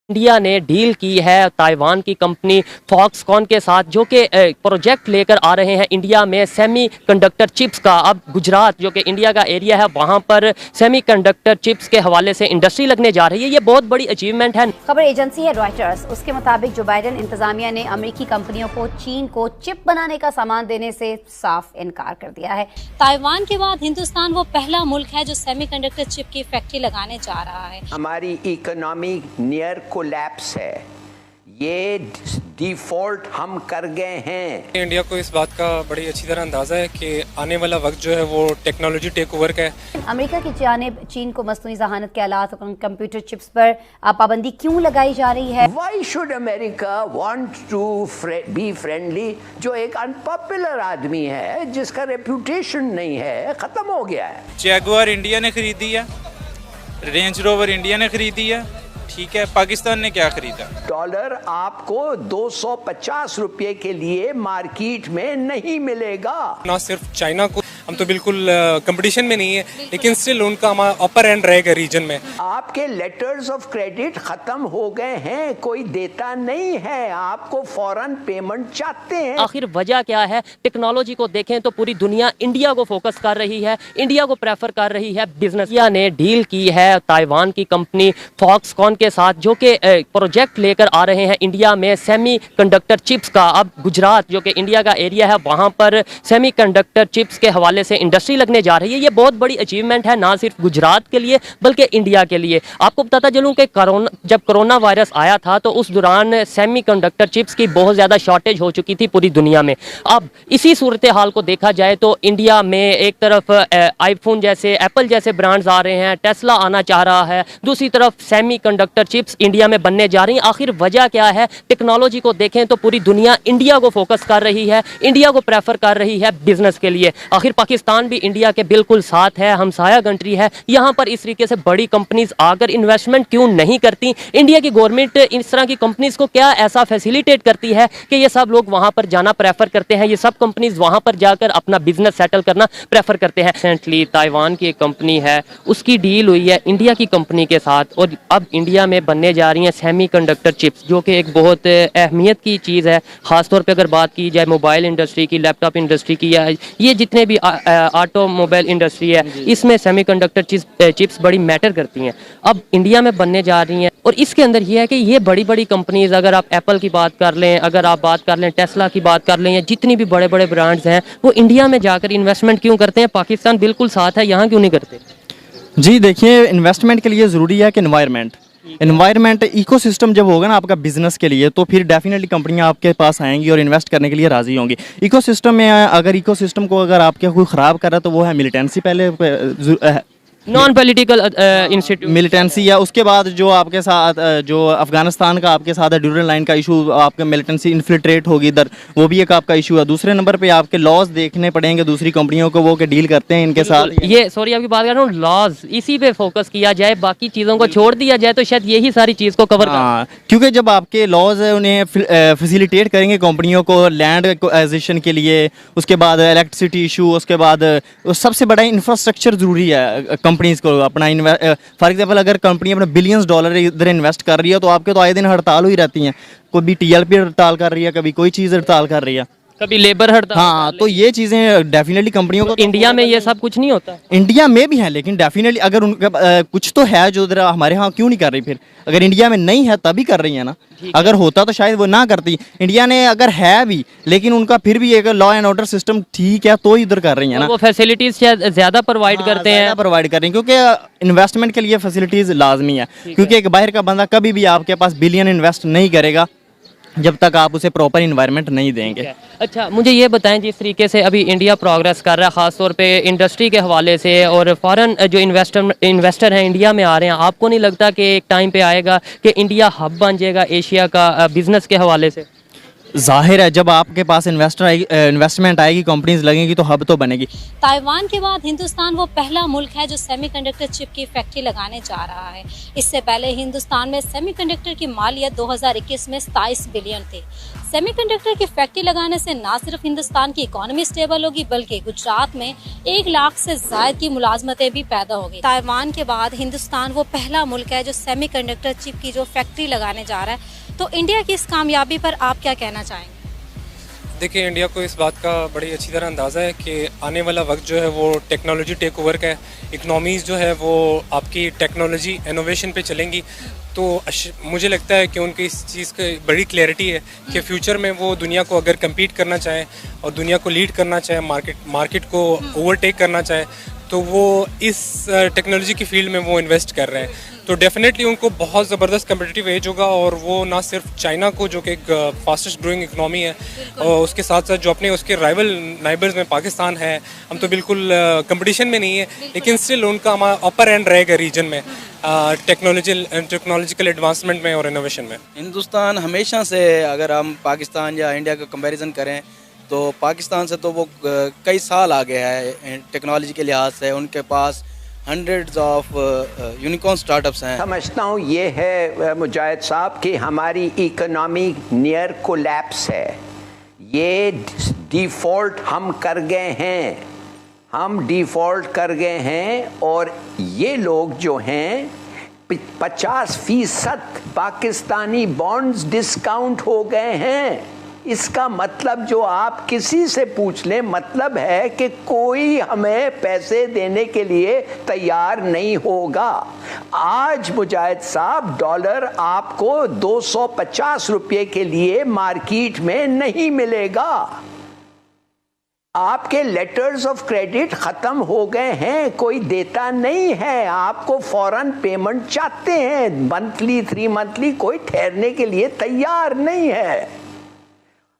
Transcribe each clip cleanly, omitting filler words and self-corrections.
India ने deal की है ताइवान की कंपनी फॉक्सकॉन के साथ, जो कि प्रोजेक्ट लेकर आ रहे हैं इंडिया में सेमीकंडक्टर चिप्स का। अब गुजरात जो कि इंडिया का एरिया है, वहां पर सेमीकंडक्टर चिप्स के हवाले से इंडस्ट्री लगने जा रही है। ये बहुत बड़ी अचीवमेंट है। खबर एजेंसी है रॉयटर्स। उसके मुताबिक जो बाइडेन इंतजामिया ने अमेरिकी कंपनियों को चीन को चिप बनाने का सामान देने से साफ इनकार कर दिया है। ताइवान के बाद हिंदुस्तान वो पहला मुल्क है जो सेमीकंडक्टर चिप की फैक्ट्री लगाने जा रहा है। हमारी इकोनॉमी नियर कोलैप्स है, ये डिफॉल्ट हम कर गए हैं। इंडिया को इस बात का बड़ी अच्छी तरह अंदाजा है कि आने वाला वक्त जो है वो टेक्नोलॉजी टेक ओवर का है। अमेरिका की जानिब चीन को मसनूई जहानत के आलात और कंप्यूटर चिप्स पर पाबंदी क्यों लगाई जा रही है? Why should America want to be friendly? जो एक अनपॉपुलर आदमी है, जिसका रेपुटेशन नहीं है, खत्म हो गया है। जैगुआर इंडिया ने खरीदी है, रेंज रोवर इंडिया ने खरीदी है, ठीक है, पाकिस्तान ने क्या खरीदा? डॉलर आपको 250 रुपये के लिए मार्केट में नहीं मिलेगा। ना सिर्फ चाइना को, हम तो बिल्कुल कंपटीशन में नहीं है, लेकिन स्टिल उनका अपर एंड रहेगा रीजन में। आपके लेटर्स ऑफ क्रेडिट खत्म हो गए हैं, कोई देता नहीं है, आपको फौरन पेमेंट चाहते हैं। आखिर वजह क्या है? टेक्नोलॉजी को देखें तो पूरी दुनिया इंडिया को फोकस कर रही है, इंडिया को प्रेफर कर रही है बिजनेस। इंडिया ने डील की है ताइवान की कंपनी फॉक्सकॉन के साथ, जो कि प्रोजेक्ट लेकर आ रहे हैं इंडिया में सेमीकंडक्टर चिप्स का। अब गुजरात जो कि इंडिया का एरिया है, वहां पर सेमीकंडक्टर चिप्स के हवाले से इंडस्ट्री लगने जा रही है। ये बहुत बड़ी अचीवमेंट है, ना सिर्फ गुजरात के लिए बल्कि इंडिया के लिए। आपको बताता चलूं कि जब कोरोना वायरस आया था तो उस दौरान सेमीकंडक्टर चिप्स की बहुत ज़्यादा शॉर्टेज हो चुकी थी पूरी दुनिया में। अब इसी सूरत हाल को देखा जाए तो इंडिया में एक तरफ आईफोन जैसे, एप्पल जैसे ब्रांड्स आ रहे हैं, टेस्ला आना चाह रहा है, दूसरी तरफ सेमीकंडक्टर चिप्स इंडिया में बनने जा रही हैं। आखिर वजह क्या है? टेक्नोलॉजी को देखें तो पूरी दुनिया इंडिया को फोकस कर रही है, इंडिया को प्रेफर कर रही है बिजनेस के लिए। आखिर पाकिस्तान भी इंडिया के बिल्कुल साथ है, हमसाया कंट्री है। यहाँ पर इस तरीके से बड़ी कंपनीज आकर इन्वेस्टमेंट क्यों नहीं करती? इंडिया की गवर्नमेंट इस तरह की कंपनीज को क्या ऐसा फैसिलिटेट करती है कि ये सब लोग वहाँ पर जाना प्रेफर करते हैं, ये सब कंपनीज वहाँ पर जाकर अपना बिजनेस सेटल करना प्रेफर करते हैं। रिसेंटली ताइवान की एक कंपनी है, उसकी डील हुई है इंडिया की कंपनी के साथ, और अब इंडिया में बनने जा रही हैं सेमीकंडक्टर चिप्स, जो कि एक बहुत अहमियत की चीज़ है। ख़ासतौर पे अगर बात की जाए मोबाइल इंडस्ट्री की, लैपटॉप इंडस्ट्री की, या ये जितने भी ऑटोमोबाइल इंडस्ट्री है, इसमें सेमीकंडक्टर चिप्स बड़ी मैटर करती हैं। अब इंडिया में बनने जा रही हैं, और इसके अंदर ये है कि ये बड़ी बड़ी कंपनीज, अगर आप एप्पल की बात कर लें, अगर आप बात कर लें टेस्ला की बात कर लें, या जितनी भी बड़े बड़े ब्रांड्स हैं, वो इंडिया में जाकर इन्वेस्टमेंट क्यों करते हैं? पाकिस्तान बिल्कुल साथ है, यहाँ क्यों नहीं करते? जी देखिए, इन्वेस्टमेंट के लिए ज़रूरी है कि इन्वायरमेंट इकोसिस्टम जब होगा ना आपका बिजनेस के लिए, तो फिर डेफिनेटली कंपनियां आपके पास आएंगी और इन्वेस्ट करने के लिए राजी होंगी। इकोसिस्टम में अगर इकोसिस्टम को अगर आपके कोई ख़राब कर रहा है तो वो है मिलिटेंसी, पहले नॉन पॉलिटिकल इंस्टीट्यूट मिलिटेंसी, या उसके बाद जो आपके साथ जो अफगानिस्तान का आपके साथ है ड्यूरल लाइन का इशू, आपका मिलिटेंसी इन्फिल्ट्रेट होगी इधर, वो भी एक आपका इशू है। दूसरे नंबर पे आपके लॉज देखने पड़ेंगे दूसरी कंपनियों को, वो के डील करते हैं इनके साथ। ये सॉरी आपकी बात कर रहा हूँ, लॉज इसी पे फोकस किया जाए, बाकी चीज़ों को छोड़ दिया जाए तो शायद यही सारी चीज़ को कवर हाँ, क्योंकि जब आपके लॉज उन्हें फैसिलिटेट करेंगे कंपनियों को लैंड एक्विजिशन के लिए, उसके बाद इलेक्ट्रिसिटी इशू, उसके बाद सबसे बड़ा इंफ्रास्ट्रक्चर ज़रूरी है कंपनीज को अपना। फॉर एग्जांपल अगर कंपनी अपना बिलियंस डॉलर इधर इन्वेस्ट कर रही है, तो आपके तो आए दिन हड़ताल हुई रहती हैं, कभी टीएलपी हड़ताल कर रही है, कभी कोई चीज़ हड़ताल कर रही है, कभी लेबर हड़ताल। हाँ, तो ये चीज़ें डेफिनेटली कंपनियों को। इंडिया में ये सब कुछ नहीं होता। इंडिया में भी है, लेकिन डेफिनेटली अगर उनका कुछ तो है जो उधर हमारे यहाँ क्यों नहीं कर रही? फिर अगर इंडिया में नहीं है तभी कर रही है ना, अगर होता तो शायद वो ना करती। इंडिया ने अगर है भी, लेकिन उनका फिर भी एक लॉ एंड ऑर्डर सिस्टम ठीक है, तो ही इधर कर रही है ना। वो फैसिलिटीज ज़्यादा प्रोवाइड करते हैं, प्रोवाइड कर रही हैं, क्योंकि इन्वेस्टमेंट के लिए फैसिलिटीज लाजमी है। क्योंकि एक बाहर का बंदा कभी भी आपके पास बिलियन इन्वेस्ट नहीं करेगा जब तक आप उसे प्रॉपर इन्वायरमेंट नहीं देंगे। अच्छा, मुझे ये बताएं, जिस तरीके से अभी इंडिया प्रोग्रेस कर रहा है ख़ासतौर पे इंडस्ट्री के हवाले से, और फॉरेन जो इन्वेस्टर हैं इंडिया में आ रहे हैं, आपको नहीं लगता कि एक टाइम पे आएगा कि इंडिया हब बन जाएगा एशिया का बिजनेस के हवाले से? जाहिर है जब आपके पास इन्वेस्टमेंट आएगी, कंपनीज लगेंगी तो हब तो बनेगी। ताइवान के बाद हिंदुस्तान वो पहला मुल्क है जो सेमीकंडक्टर चिप की फैक्ट्री लगाने जा रहा है। इससे पहले हिंदुस्तान में सेमीकंडक्टर की मालियत 2021 में 27 बिलियन थी। सेमीकंडक्टर की फैक्ट्री लगाने से न सिर्फ हिंदुस्तान की इकोनॉमी स्टेबल होगी बल्कि गुजरात में 1 लाख से ज्यादा की मुलाजमतें भी पैदा होगी। ताइवान के बाद हिंदुस्तान वो पहला मुल्क है जो सेमीकंडक्टर चिप की जो फैक्ट्री लगाने जा रहा है। तो इंडिया की इस कामयाबी पर आप क्या कहना चाहेंगे? देखिए, इंडिया को इस बात का बड़ी अच्छी तरह अंदाज़ा है कि आने वाला वक्त जो है वो टेक्नोलॉजी टेक ओवर का है। इकनॉमीज़ जो है वो आपकी टेक्नोलॉजी इनोवेशन पे चलेंगी। तो मुझे लगता है कि उनकी इस चीज़ की बड़ी क्लैरिटी है कि फ्यूचर में वो दुनिया को अगर कम्पीट करना चाहें और दुनिया को लीड करना चाहें, मार्केट को ओवरटेक करना चाहें, तो वो इस टेक्नोलॉजी की फील्ड में वो इन्वेस्ट कर रहे हैं। तो डेफिनेटली उनको बहुत ज़बरदस्त कम्पिटिटिव एज होगा और वो ना सिर्फ चाइना को, जो कि एक फास्टेस्ट ग्रोइंग इकनॉमी है, और उसके साथ साथ जो अपने उसके राइवल नाइबर्स में पाकिस्तान है, हम तो बिल्कुल कंपटीशन में नहीं है, लेकिन स्टिल उनका अपर एंड रहेगा रीजन में टेक्नोलॉजिकल एडवांसमेंट में और इनोवेशन में। हिंदुस्तान हमेशा से, अगर हम पाकिस्तान या इंडिया का कंपैरिजन करें तो पाकिस्तान से तो वो कई साल आगे है टेक्नोलॉजी के लिहाज से। उनके पास हंड्रेड्स ऑफ यूनिकॉर्न स्टार्टअप्स हैं। समझता हूँ ये है मुजाहिद साहब कि हमारी इकोनॉमी नियर कोलैप्स है। ये डिफ़ॉल्ट हम कर गए हैं, हम डिफ़ॉल्ट कर गए हैं और ये लोग जो हैं 50% पाकिस्तानी बॉन्ड्स डिस्काउंट हो गए हैं। इसका मतलब जो आप किसी से पूछ लें, मतलब है कि कोई हमें पैसे देने के लिए तैयार नहीं होगा। आज मुजाहिद साहब डॉलर आपको 250 रुपये के लिए मार्केट में नहीं मिलेगा। आपके लेटर्स ऑफ क्रेडिट ख़त्म हो गए हैं, कोई देता नहीं है। आपको फ़ौरन पेमेंट चाहते हैं, मंथली 3 मंथली, कोई ठहरने के लिए तैयार नहीं है।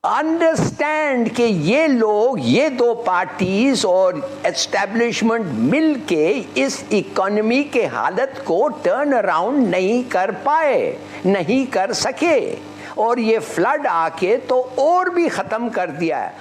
अंडरस्टैंड कि ये लोग, ये 2 पार्टीज और एस्टेब्लिशमेंट मिलके इस इकोनॉमी के हालत को टर्न अराउंड नहीं कर पाए, नहीं कर सके, और ये फ्लड आके तो और भी ख़त्म कर दिया है।